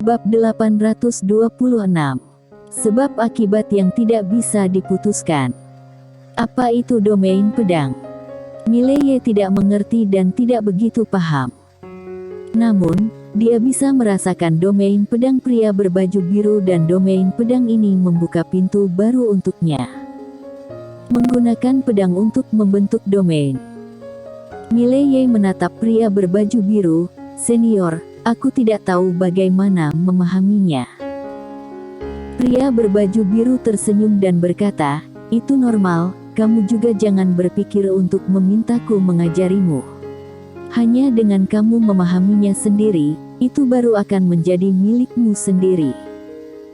Bab 826. Sebab akibat yang tidak bisa diputuskan. Apa itu domain pedang? Mileye tidak mengerti dan tidak begitu paham. Namun, dia bisa merasakan domain pedang pria berbaju biru dan domain pedang ini membuka pintu baru untuknya. Menggunakan pedang untuk membentuk domain. Mileye menatap pria berbaju biru, "Senior, aku tidak tahu bagaimana memahaminya." Pria berbaju biru tersenyum dan berkata, "Itu normal, kamu juga jangan berpikir untuk memintaku mengajarimu. Hanya dengan kamu memahaminya sendiri, itu baru akan menjadi milikmu sendiri.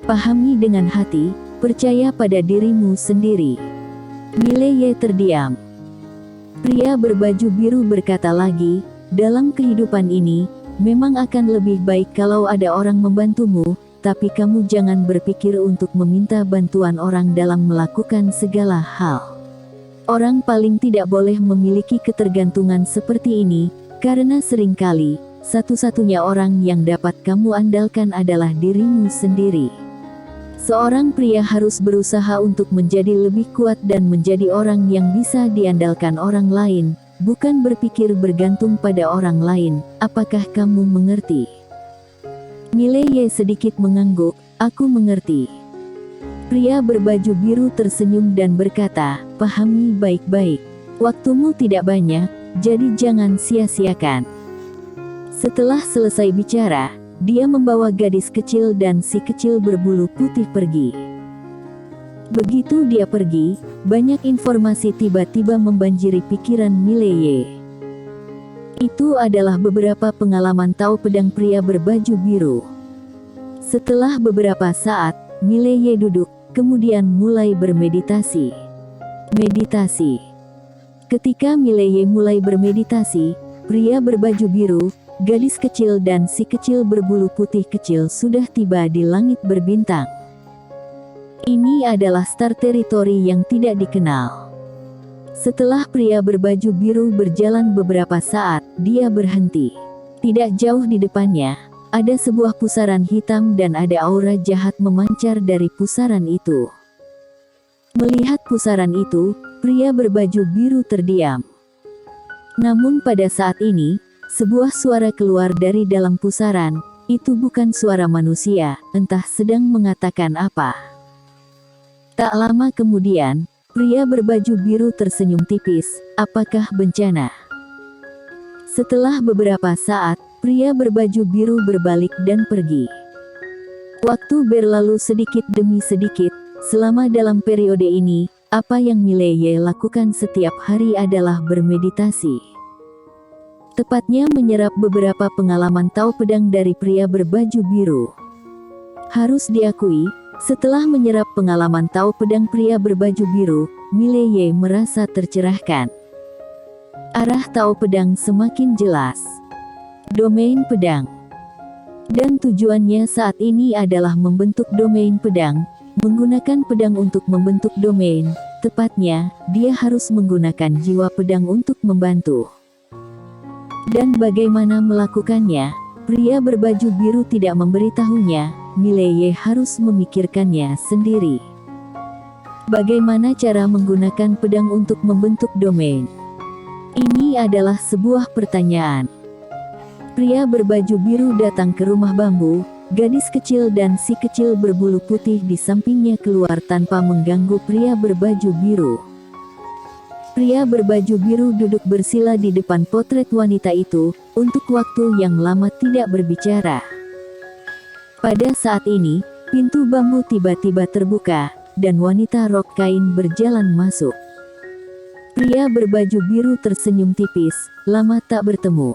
Pahami dengan hati, percaya pada dirimu sendiri." Mileye terdiam. Pria berbaju biru berkata lagi, "Dalam kehidupan ini, memang akan lebih baik kalau ada orang membantumu, tapi kamu jangan berpikir untuk meminta bantuan orang dalam melakukan segala hal. Orang paling tidak boleh memiliki ketergantungan seperti ini, karena seringkali, satu-satunya orang yang dapat kamu andalkan adalah dirimu sendiri." Seorang pria harus berusaha untuk menjadi lebih kuat dan menjadi orang yang bisa diandalkan orang lain, bukan berpikir bergantung pada orang lain. Apakah kamu mengerti? Mileye sedikit mengangguk, "Aku mengerti." Pria berbaju biru tersenyum dan berkata, "Pahami baik-baik. Waktumu tidak banyak, jadi jangan sia-siakan." Setelah selesai bicara, dia membawa gadis kecil dan si kecil berbulu putih pergi. Begitu dia pergi, banyak informasi tiba-tiba membanjiri pikiran Mileye. Itu adalah beberapa pengalaman tahu pedang pria berbaju biru. Setelah beberapa saat, Mileye duduk, kemudian mulai bermeditasi. Meditasi. Ketika Mileye mulai bermeditasi, pria berbaju biru, gadis kecil dan si kecil berbulu putih kecil sudah tiba di langit berbintang. Ini adalah star teritori yang tidak dikenal. Setelah pria berbaju biru berjalan beberapa saat, dia berhenti. Tidak jauh di depannya, ada sebuah pusaran hitam dan ada aura jahat memancar dari pusaran itu. Melihat pusaran itu, pria berbaju biru terdiam. Namun pada saat ini, sebuah suara keluar dari dalam pusaran. Itu bukan suara manusia, entah sedang mengatakan apa. Tak lama kemudian, pria berbaju biru tersenyum tipis. Apakah bencana? Setelah beberapa saat, pria berbaju biru berbalik dan pergi. Waktu berlalu sedikit demi sedikit. Selama dalam periode ini, apa yang Mileye lakukan setiap hari adalah bermeditasi. Tepatnya menyerap beberapa pengalaman tahu pedang dari pria berbaju biru. Harus diakui, setelah menyerap pengalaman tahu pedang pria berbaju biru, Mileye merasa tercerahkan. Arah tahu pedang semakin jelas. Domain pedang. Dan tujuannya saat ini adalah membentuk domain pedang, menggunakan pedang untuk membentuk domain. Tepatnya, dia harus menggunakan jiwa pedang untuk membantu. Dan bagaimana melakukannya? Pria berbaju biru tidak memberitahunya. Mileye harus memikirkannya sendiri. Bagaimana cara menggunakan pedang untuk membentuk domain? Ini adalah sebuah pertanyaan. Pria berbaju biru datang ke rumah bambu. Gadis kecil dan si kecil berbulu putih di sampingnya keluar tanpa mengganggu pria berbaju biru. Pria berbaju biru duduk bersila di depan potret wanita itu, untuk waktu yang lama tidak berbicara. Pada saat ini, pintu bambu tiba-tiba terbuka, dan wanita rok kain berjalan masuk. Pria berbaju biru tersenyum tipis, "Lama tak bertemu."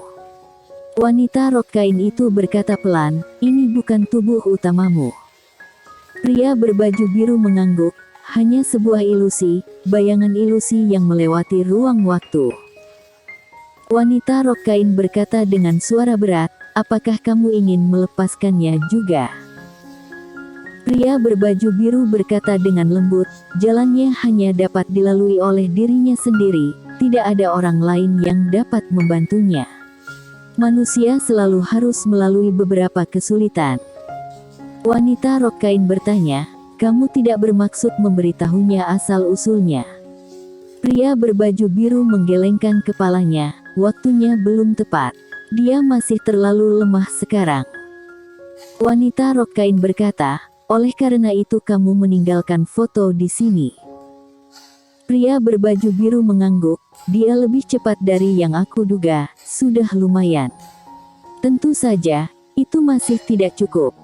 Wanita rok kain itu berkata pelan, "Ini bukan tubuh utamamu." Pria berbaju biru mengangguk, "Hanya sebuah ilusi, bayangan ilusi yang melewati ruang waktu." Wanita rok kain berkata dengan suara berat, "Apakah kamu ingin melepaskannya juga?" Pria berbaju biru berkata dengan lembut, "Jalannya hanya dapat dilalui oleh dirinya sendiri, tidak ada orang lain yang dapat membantunya. Manusia selalu harus melalui beberapa kesulitan. Wanita rok kain bertanya, kamu tidak bermaksud memberitahunya asal-usulnya? Pria berbaju biru menggelengkan kepalanya, waktunya belum tepat. Dia masih terlalu lemah sekarang. Wanita rok kain berkata, oleh karena itu kamu meninggalkan foto di sini. Pria berbaju biru mengangguk, dia lebih cepat dari yang aku duga, sudah lumayan. Tentu saja, itu masih tidak cukup.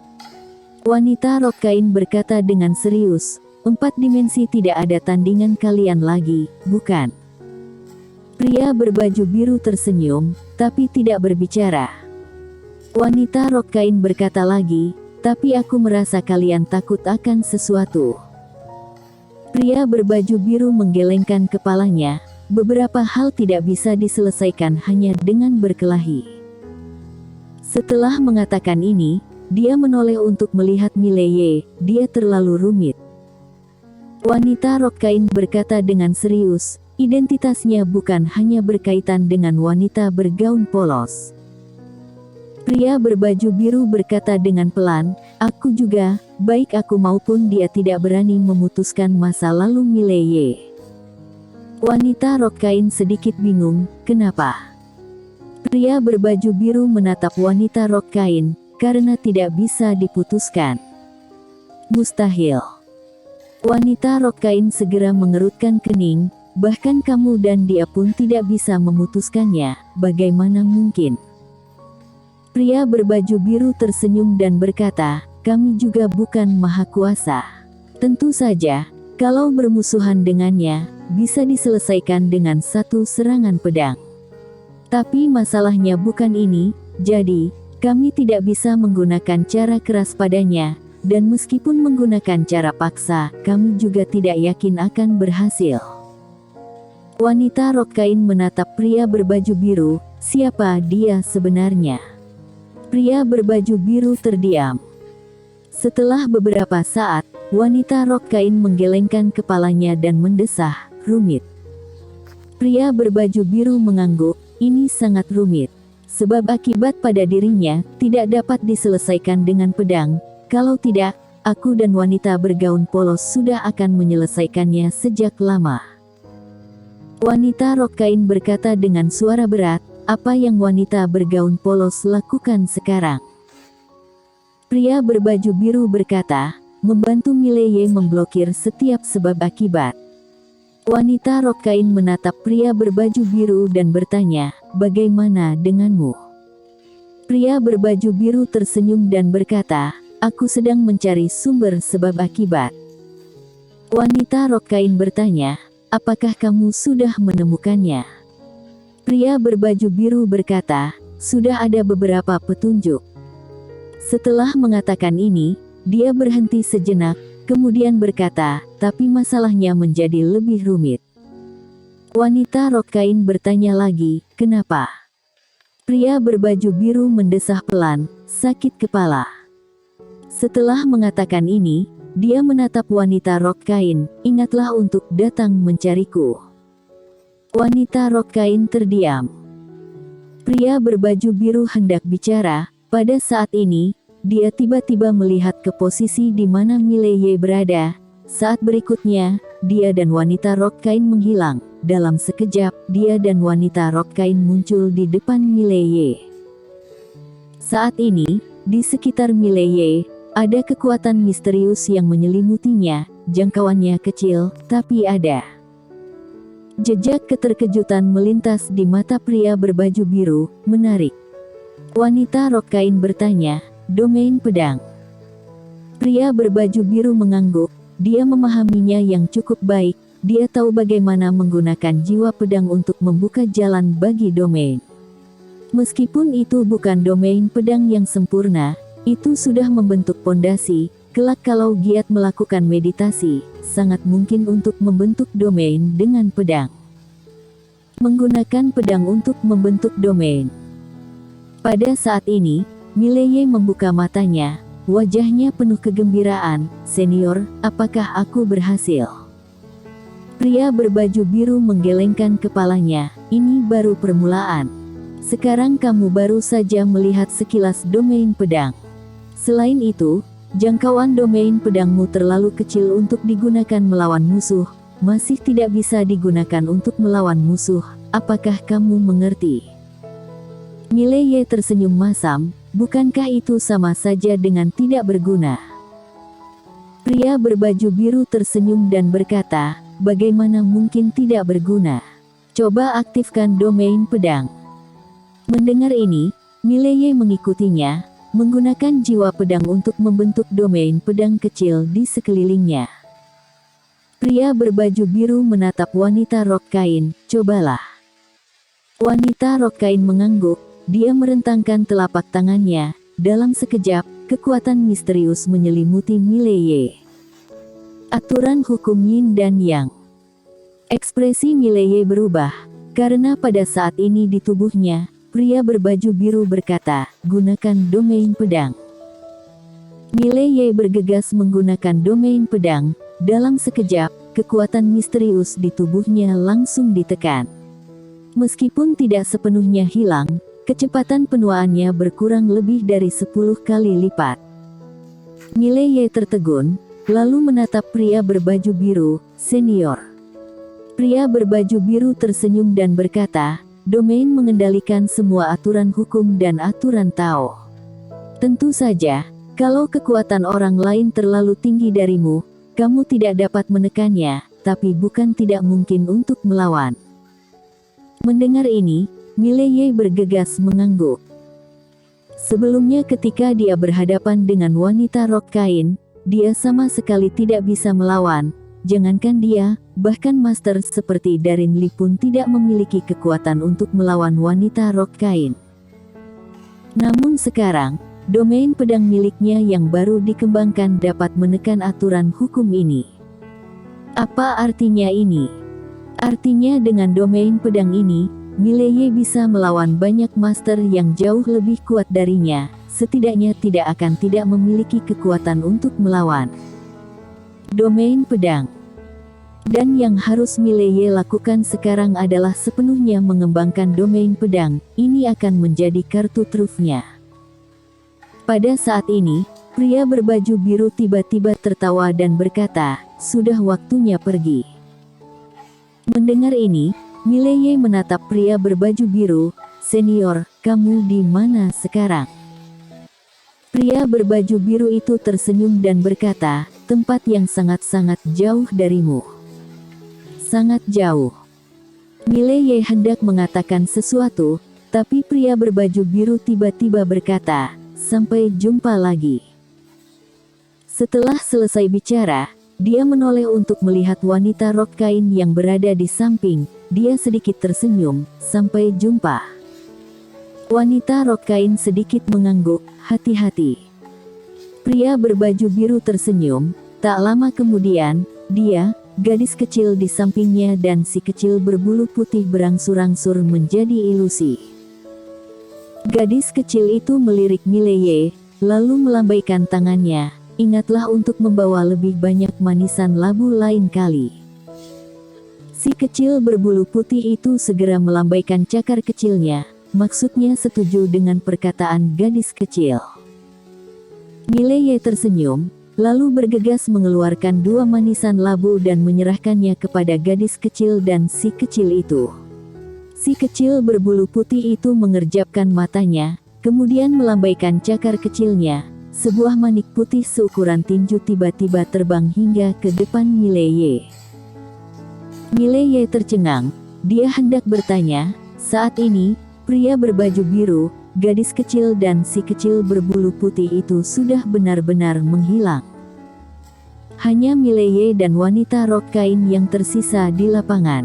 Wanita rok kain berkata dengan serius, 4 dimensi tidak ada tandingan kalian lagi, bukan? Pria berbaju biru tersenyum, tapi tidak berbicara. Wanita rok kain berkata lagi, tapi aku merasa kalian takut akan sesuatu. Pria berbaju biru menggelengkan kepalanya, beberapa hal tidak bisa diselesaikan hanya dengan berkelahi. Setelah mengatakan ini, dia menoleh untuk melihat Mileye, dia terlalu rumit. Wanita rok kain berkata dengan serius, identitasnya bukan hanya berkaitan dengan wanita bergaun polos. Pria berbaju biru berkata dengan pelan, aku juga, baik aku maupun dia tidak berani memutuskan masa lalu Mileye. Wanita rok kain sedikit bingung, kenapa? Pria berbaju biru menatap wanita rok kain, karena tidak bisa diputuskan. Mustahil. Wanita rok kain segera mengerutkan kening, bahkan kamu dan dia pun tidak bisa memutuskannya, bagaimana mungkin? Pria berbaju biru tersenyum dan berkata, kami juga bukan maha kuasa. Tentu saja, kalau bermusuhan dengannya, bisa diselesaikan dengan satu serangan pedang. Tapi masalahnya bukan ini, jadi, kami tidak bisa menggunakan cara keras padanya. Dan meskipun menggunakan cara paksa, kami juga tidak yakin akan berhasil. Wanita rok kain menatap pria berbaju biru, siapa dia sebenarnya? Pria berbaju biru terdiam. Setelah beberapa saat, wanita rok kain menggelengkan kepalanya dan mendesah, rumit. Pria berbaju biru mengangguk, ini sangat rumit. Sebab akibat pada dirinya, tidak dapat diselesaikan dengan pedang. Kalau tidak, aku dan wanita bergaun polos sudah akan menyelesaikannya sejak lama. Wanita rok kain berkata dengan suara berat, apa yang wanita bergaun polos lakukan sekarang? Pria berbaju biru berkata, membantu Mileye memblokir setiap sebab akibat. Wanita rok kain menatap pria berbaju biru dan bertanya, bagaimana denganmu? Pria berbaju biru tersenyum dan berkata, aku sedang mencari sumber sebab akibat. Wanita rok kain bertanya, apakah kamu sudah menemukannya? Pria berbaju biru berkata, sudah ada beberapa petunjuk. Setelah mengatakan ini, dia berhenti sejenak, kemudian berkata, tapi masalahnya menjadi lebih rumit. Wanita rok kain bertanya lagi, kenapa? Pria berbaju biru mendesah pelan, sakit kepala. Setelah mengatakan ini, dia menatap wanita rok kain, ingatlah untuk datang mencariku. Wanita rok kain terdiam. Pria berbaju biru hendak bicara, pada saat ini, dia tiba-tiba melihat ke posisi di mana Mileye berada. Saat berikutnya, dia dan wanita rok kain menghilang. Dalam sekejap, dia dan wanita rok kain muncul di depan Mileye. Saat ini, di sekitar Mileye, ada kekuatan misterius yang menyelimutinya, jangkauannya kecil, tapi ada. Jejak keterkejutan melintas di mata pria berbaju biru, menarik. Wanita rok kain bertanya, domain pedang. Pria berbaju biru mengangguk, dia memahaminya yang cukup baik, dia tahu bagaimana menggunakan jiwa pedang untuk membuka jalan bagi domain. Meskipun itu bukan domain pedang yang sempurna, itu sudah membentuk pondasi, kelak kalau giat melakukan meditasi, sangat mungkin untuk membentuk domain dengan pedang. Menggunakan pedang untuk membentuk domain. Pada saat ini, Mileye membuka matanya, wajahnya penuh kegembiraan, senior, apakah aku berhasil? Pria berbaju biru menggelengkan kepalanya, ini baru permulaan. Sekarang kamu baru saja melihat sekilas domain pedang. Selain itu, jangkauan domain pedangmu terlalu kecil untuk digunakan melawan musuh, masih tidak bisa digunakan untuk melawan musuh, apakah kamu mengerti? Mileye tersenyum masam, bukankah itu sama saja dengan tidak berguna? Pria berbaju biru tersenyum dan berkata, bagaimana mungkin tidak berguna? Coba aktifkan domain pedang. Mendengar ini, Mileye mengikutinya, menggunakan jiwa pedang untuk membentuk domain pedang kecil di sekelilingnya. Pria berbaju biru menatap wanita rok kain, cobalah. Wanita rok kain mengangguk, dia merentangkan telapak tangannya, dalam sekejap, kekuatan misterius menyelimuti Mileye. Aturan hukum Yin dan Yang. Ekspresi Mileye berubah, karena pada saat ini di tubuhnya, pria berbaju biru berkata, gunakan domain pedang. Mileye bergegas menggunakan domain pedang, dalam sekejap, kekuatan misterius di tubuhnya langsung ditekan. Meskipun tidak sepenuhnya hilang, kecepatan penuaannya berkurang lebih dari 10 kali lipat. Mileye tertegun, lalu menatap pria berbaju biru, senior. Pria berbaju biru tersenyum dan berkata, domain mengendalikan semua aturan hukum dan aturan Tao. Tentu saja, kalau kekuatan orang lain terlalu tinggi darimu, kamu tidak dapat menekannya, tapi bukan tidak mungkin untuk melawan. Mendengar ini, Mileye bergegas mengangguk. Sebelumnya ketika dia berhadapan dengan wanita rok kain, dia sama sekali tidak bisa melawan. Jangankan dia, bahkan master seperti Darin Li pun tidak memiliki kekuatan untuk melawan wanita rok kain. Namun sekarang, domain pedang miliknya yang baru dikembangkan dapat menekan aturan hukum ini. Apa artinya ini? Artinya dengan domain pedang ini, Mileye bisa melawan banyak master yang jauh lebih kuat darinya, setidaknya tidak memiliki kekuatan untuk melawan. Domain pedang. Dan yang harus Mileye lakukan sekarang adalah sepenuhnya mengembangkan domain pedang, ini akan menjadi kartu trufnya. Pada saat ini, pria berbaju biru tiba-tiba tertawa dan berkata, sudah waktunya pergi. Mendengar ini, Mileye menatap pria berbaju biru, senior, kamu di mana sekarang? Pria berbaju biru itu tersenyum dan berkata, tempat yang sangat-sangat jauh darimu. Sangat jauh. Mileye hendak mengatakan sesuatu, tapi pria berbaju biru tiba-tiba berkata, sampai jumpa lagi. Setelah selesai bicara, dia menoleh untuk melihat wanita rok kain yang berada di samping, dia sedikit tersenyum, sampai jumpa. Wanita rok kain sedikit mengangguk, hati-hati. Pria berbaju biru tersenyum, tak lama kemudian, dia, gadis kecil di sampingnya dan si kecil berbulu putih berangsur-angsur menjadi ilusi. Gadis kecil itu melirik Mileye, lalu melambaikan tangannya, ingatlah untuk membawa lebih banyak manisan labu lain kali. Si kecil berbulu putih itu segera melambaikan cakar kecilnya, maksudnya setuju dengan perkataan gadis kecil. Mileye tersenyum, lalu bergegas mengeluarkan 2 manisan labu dan menyerahkannya kepada gadis kecil dan si kecil itu. Si kecil berbulu putih itu mengerjapkan matanya, kemudian melambaikan cakar kecilnya. Sebuah manik putih seukuran tinju tiba-tiba terbang hingga ke depan Mileye. Mileye tercengang, dia hendak bertanya, saat ini, pria berbaju biru, gadis kecil dan si kecil berbulu putih itu sudah benar-benar menghilang. Hanya Mileye dan wanita rok kain yang tersisa di lapangan.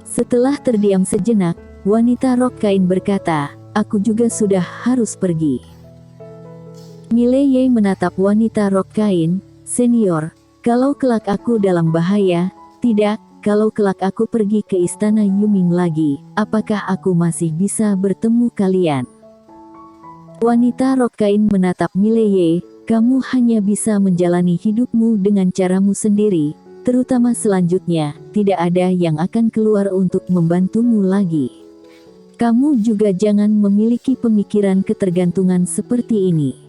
Setelah terdiam sejenak, wanita rok kain berkata, aku juga sudah harus pergi. Mileye menatap wanita rok kain, senior, kalau kelak aku dalam bahaya, tidak, kalau kelak aku pergi ke istana Yuming lagi, apakah aku masih bisa bertemu kalian? Wanita rok kain menatap Mileye, kamu hanya bisa menjalani hidupmu dengan caramu sendiri, terutama selanjutnya, tidak ada yang akan keluar untuk membantumu lagi. Kamu juga jangan memiliki pemikiran ketergantungan seperti ini.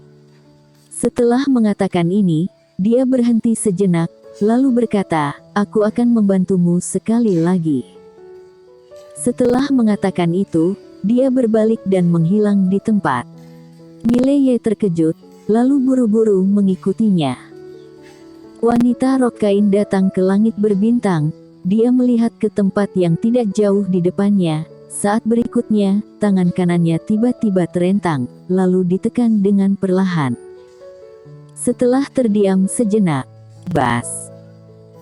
Setelah mengatakan ini, dia berhenti sejenak, lalu berkata, "Aku akan membantumu sekali lagi." Setelah mengatakan itu, dia berbalik dan menghilang di tempat. Mileye terkejut, lalu buru-buru mengikutinya. Wanita rok kain datang ke langit berbintang. Dia melihat ke tempat yang tidak jauh di depannya. Saat berikutnya, tangan kanannya tiba-tiba terentang, lalu ditekan dengan perlahan. Setelah terdiam sejenak, bas!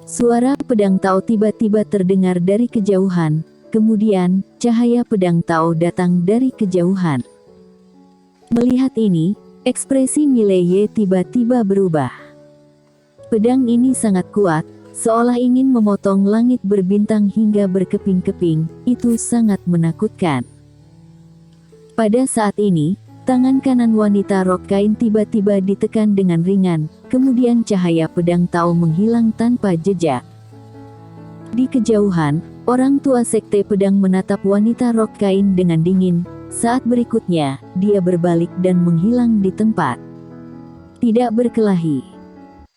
Suara pedang Tao tiba-tiba terdengar dari kejauhan. Kemudian, cahaya pedang Tao datang dari kejauhan. Melihat ini, ekspresi Mileye tiba-tiba berubah. Pedang ini sangat kuat, seolah ingin memotong langit berbintang hingga berkeping-keping. Itu sangat menakutkan. Pada saat ini, tangan kanan wanita rok kain tiba-tiba ditekan dengan ringan, kemudian cahaya pedang Tao menghilang tanpa jejak. Di kejauhan, orang tua sekte pedang menatap wanita rok kain dengan dingin. Saat berikutnya, dia berbalik dan menghilang di tempat. Tidak berkelahi.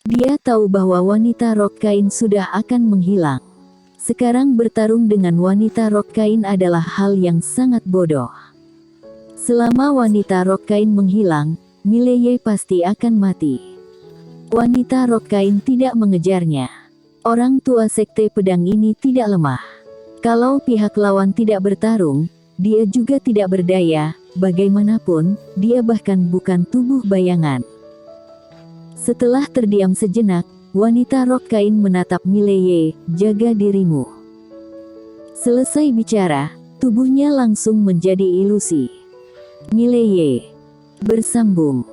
Dia tahu bahwa wanita rok kain sudah akan menghilang. Sekarang bertarung dengan wanita rok kain adalah hal yang sangat bodoh. Selama wanita rok kain menghilang, Mileye pasti akan mati. Wanita rok kain tidak mengejarnya. Orang tua sekte pedang ini tidak lemah. Kalau pihak lawan tidak bertarung, dia juga tidak berdaya. Bagaimanapun, dia bahkan bukan tubuh bayangan. Setelah terdiam sejenak, wanita rok kain menatap Mileye, "Jaga dirimu." Selesai bicara, tubuhnya langsung menjadi ilusi. Mileye bersambung.